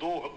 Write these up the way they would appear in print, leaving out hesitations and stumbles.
2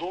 2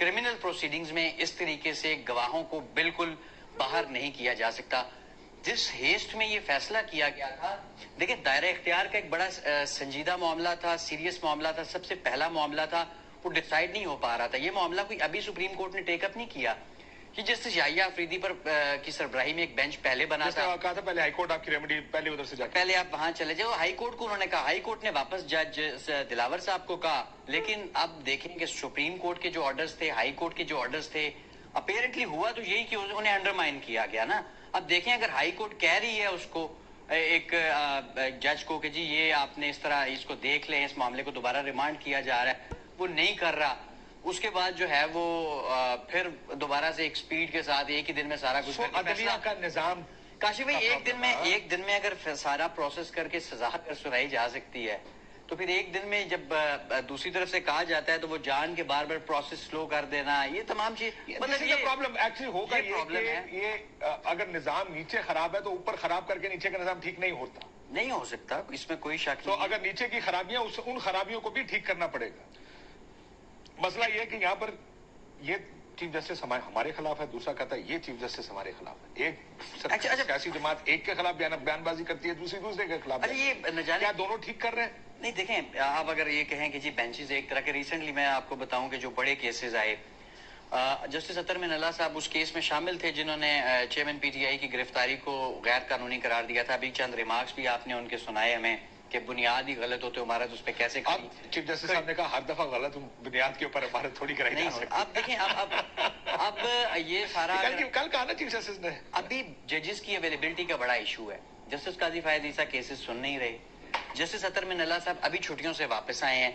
criminal proceedings میں اس طریقے سے گواہوں کو بالکل باہر نہیں کیا جا سکتا. جس ہیسٹ میں یہ فیصلہ کیا گیا تھا, دیکھیں دائرہ اختیار کا ایک بڑا سنجیدہ معاملہ تھا, سیریس معاملہ تھا, سب سے پہلا معاملہ تھا, وہ ڈیسائیڈ نہیں ہو پا رہا تھا. یہ معاملہ کوئی ابھی سپریم کورٹ نے ٹیک اپ نہیں کیا. کہ جسٹس یحییٰ آفریدی پر کی سربراہی میں ایک بینچ پہلے بنا تھا, کہا تھا پہلے ہائی کورٹ آپ کی ریمیڈی پہلے ادھر سے جا کے پہلے آپ وہاں چلے جاؤ. ہائی کورٹ کو انہوں نے کہا, ہائی کورٹ نے واپس جج دلاور صاحب کو کہا, لیکن اب دیکھیں کہ سپریم کورٹ کے جو آرڈرز تھے, ہائی کورٹ کے جو آرڈرز تھے, اپیرنٹلی ہوا تو یہی کہ انہیں انڈرمائن کیا گیا نا. اب دیکھیں اگر ہائی کورٹ کہہ رہی ہے اس کو, ایک جج کو, کہ جی یہ آپ نے اس طرح اس کو دیکھ لیں, اس معاملے کو دوبارہ ریمانڈ کیا جا رہا ہے, وہ نہیں کر رہا, اس کے بعد جو ہے وہ پھر دوبارہ سے ایک سپیڈ کے ساتھ ایک ہی دن میں سارا کچھ عدلیہ کا نظام. کاشف بھائی ایک دن میں اگر سارا پروسیس کر کے سزا کر سنائی جا سکتی ہے, تو پھر ایک دن میں جب دوسری طرف سے کہا جاتا ہے تو وہ جان کے بار بار پروسیس سلو کر دینا, یہ تمام چیز مطلب یہ پرابلم ایکچولی ہوگا یہ اگر نظام نیچے خراب ہے تو اوپر خراب کر کے نیچے کا نظام ٹھیک نہیں ہوتا, نہیں ہو سکتا, اس میں کوئی شک نہیں. تو اگر نیچے کی خرابیاں ان خرابیوں کو بھی ٹھیک کرنا پڑے گا. مسئلہ یہ ہے کہ یہاں پر یہ چیف جسٹس ہمارے خلاف ہے, دوسرا کہتا ہے یہ چیف جسٹس ہمارے خلاف ہے. ایک سیاسی جماعت ایک کے خلاف بیان بازی کرتی ہے, دوسرے کے خلاف. کیا دونوں ٹھیک کر رہے ہیں؟ نہیں دیکھیں, آپ اگر یہ کہیں کہ جی بینچز ایک طرح کے, ریسنٹلی میں آپ کو بتاؤں کہ جو بڑے کیسز آئے, جسٹس اطہر من اللہ صاحب اس کیس میں شامل تھے جنہوں نے چیئرمین پی ٹی آئی کی گرفتاری کو غیر قانونی قرار دیا تھا. ابھی چند ریمارکس بھی آپ نے ان کے سنائے ہمیں کہ بنیاد ہی غلط ہوتے, عمارت اس پہ کیسے کری. چیف جسٹس صاحب نے کہا ہر دفعہ غلط بنیاد کے اوپر عمارت تھوڑی کرائی جا سکتی. اب دیکھیں اب یہ سارا کل کہا نا چیف جسٹس نے, ابھی ججز کی اویلیبلٹی کا بڑا ایشو ہے. جسٹس قاضی فائز عیسیٰ کیسز سن نہیں رہے, جسٹس اطہر من اللہ صاحب ابھی چھٹیوں سے واپس آئے ہیں,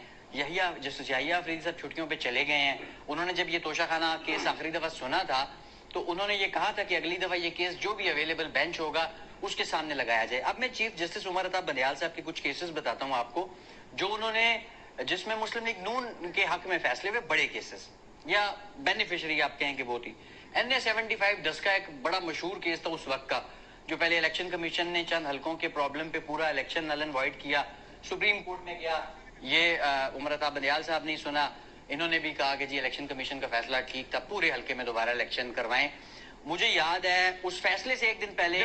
جسٹس یحییٰ آفریدی صاحب چھٹیوں پہ چلے گئے ہیں. انہوں نے جب یہ توشہ خانہ کیس آخری دفعہ سنا تھا تو انہوں نے یہ کہا تھا کہ اگلی دفعہ یہ کیس جو بھی اویلیبل بینچ ہوگا اس کے سامنے لگایا جائے. اب میں چیف جسٹس عمر عطا بندیال صاحب کے کچھ کیسز بتاتا ہوں آپ کو, جو انہوں نے, جس میں مسلم لیگ نون کے حق میں فیصلے ہوئے, بڑے کیسز یا بینیفیشری آپ کہیں کہ وہ تھی. NA-75 10 کا ایک بڑا مشہور کیس تھا اس وقت کا, جو پہلے الیکشن کمیشن نے چند حلقوں کے پرابلم پہ پورا الیکشن نل اینڈ وائڈ کیا, سپریم کورٹ میں گیا, یہ عمر عطا بندیال صاحب نہیں سنا, انہوں نے بھی کہا کہ جی الیکشن کمیشن کا فیصلہ ٹھیک تھا, پورے حلقے میں دوبارہ الیکشن کروائیں. مجھے یاد ہے اس فیصلے سے ایک دن پہلے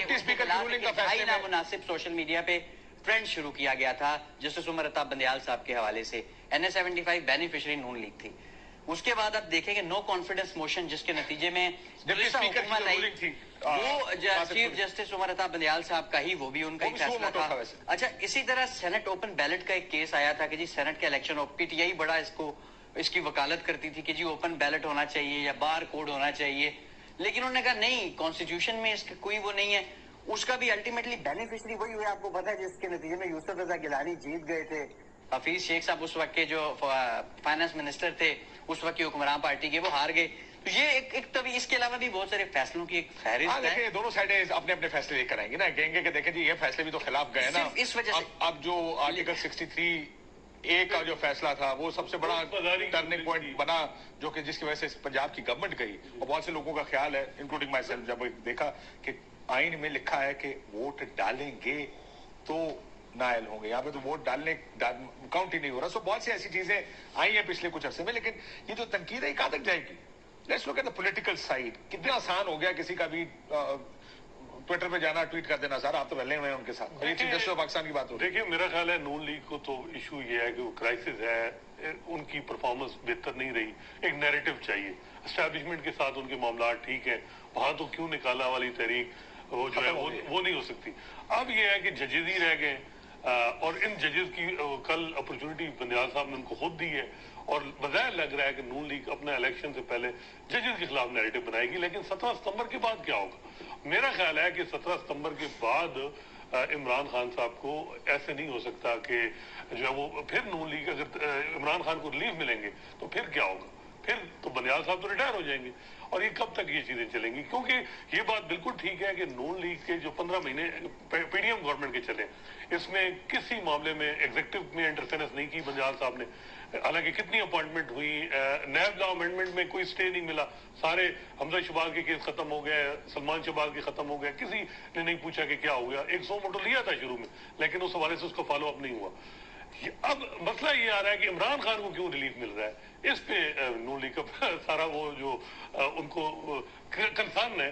نامناسب سوشل میڈیا پہ ٹرینڈ شروع کیا گیا تھا جسٹس عمر عطا بندیال صاحب کے حوالے سے. NA-75 بینیفیشری نون لیگ تھی. اس کے بعد آپ دیکھیں کہ نو کانفیڈنس موشن جس کے نتیجے میں حکومت آئی, وہ چیف جسٹس عمر عطا بندیال صاحب کا ہی, وہ بھی ان کا ہی فیصلہ تھا. اچھا, اسی طرح سینٹ اوپن بیلٹ کا ایک کیس آیا تھا کہ جی سینٹ کا الیکشن, PTI بڑا اس کی وکالت کرتی تھی کہ جی اوپن بیلٹ ہونا چاہیے یا بار کوڈ ہونا چاہیے, لیکن انہوں نے کہا نہیں, کانسٹیٹیوشن میں اس کا کوئی وہ نہیں ہے. اس کا بھی الٹیمیٹلی بینیفیشری وہی ہوئے, آپ کو پتا ہے, جس کے نتیجے میں یوسف رضا گیلانی جیت گئے تھے. حفیظ شیخ صاحب اس وقت کے جو فائنانس منسٹر تھے, اس وقت کی حکمران پارٹی کے, وہ ہار گئے. تو یہ ایک طبی, اس کے علاوہ بھی بہت سارے فیصلوں کی ایک فہرست ہے. دونوں سائڈیں اپنے اپنے فیصلے لے کر آئیں گے نا, کہیں گے کہ دیکھیں جی یہ فیصلے بھی تو خلاف گئے نا. اس وجہ سے اب جو آرٹیکل 63A کا جو فیصلہ تھا وہ سب سے بڑا ٹرننگ پوائنٹ بنا, جو کہ جس کی وجہ سے پنجاب کی گورنمنٹ گئی. اور بہت سے لوگوں کا خیال ہے, انکلوڈنگ مائی سیلف, جب دیکھا کہ آئین میں لکھا ہے کہ ووٹ ڈالیں گے تو نائل ہوں گے, یہاں پہ تو ووٹ ڈالنے کاؤنٹ ہی نہیں ہو رہا. سو بہت سی ایسی چیزیں آئی ہیں پچھلے کچھ عرصے میں, لیکن یہ جو تنقید ہے کہاں تک جائے گی؟ Let's look at the political side. کتنا آسان ہو گیا کسی کا بھی ٹویٹر پہ جانا, ٹویٹ کر دینا, سر آپ تو رلے ہوئے ہیں ان کے ساتھ. یہ چیف جسٹس آف پاکستان کی بات ہو رہی ہے. دیکھیے میرا خیال ہے نون لیگ کو تو ایشو یہ ہے کہ وہ کرائسس ہے, ان کی پرفارمنس بہتر نہیں رہی. ایک نیریٹو چاہیے, اسٹیبلشمنٹ کے ساتھ ان کے معاملات ٹھیک ہیں, وہاں تو کیوں نکالا والی تحریک وہ جو ہے وہ نہیں ہو سکتی. اب یہ ہے کہ ججز ہی رہ گئے, اور ان ججز کی کل اپرچونٹی بندیال صاحب نے ان کو خود دی ہے, اور بظاہر لگ رہا ہے کہ نون لیگ اپنے الیکشن سے پہلے ججز کے خلاف نیریٹو بنائے گی. لیکن 17 ستمبر کے بعد کیا ہوگا؟ میرا خیال ہے کہ 17 ستمبر کے بعد عمران خان صاحب کو ایسے نہیں ہو سکتا کہ جو ہے وہ پھر نون لیگ, اگر عمران خان کو ریلیف ملیں گے تو پھر کیا ہوگا؟ پھر تو بندیال صاحب تو ریٹائر ہو جائیں گے. اور یہ کب تک یہ چیزیں چلیں گی؟ کیونکہ یہ بات بالکل ٹھیک ہے کہ نون لیگ کے جو 15 مہینے پی ڈی ایم گورنمنٹ کے چلے, اس میں کسی معاملے میں ایگزیکٹو میں انٹرفیرنس نہیں کی بندیال صاحب نے. حالانکہ کتنی اپوائنٹمنٹ ہوئی, نیب لا امینڈمنٹ میں کوئی اسٹے نہیں ملا, سارے حمزہ شہباز کے کیس ختم ہو گئے, سلمان شہباز کے ختم ہو گئے, کسی نے نہیں پوچھا کہ کیا ہو گیا. 100 موٹو لیا تھا شروع میں, لیکن اس حوالے سے اس کا فالو اپ نہیں ہوا. اب مسئلہ یہ آ رہا ہے کہ عمران خان کو کیوں ریلیف مل رہا ہے، اس پہ نون لیگ کا سارا وہ جو ان کو کنسرن ہے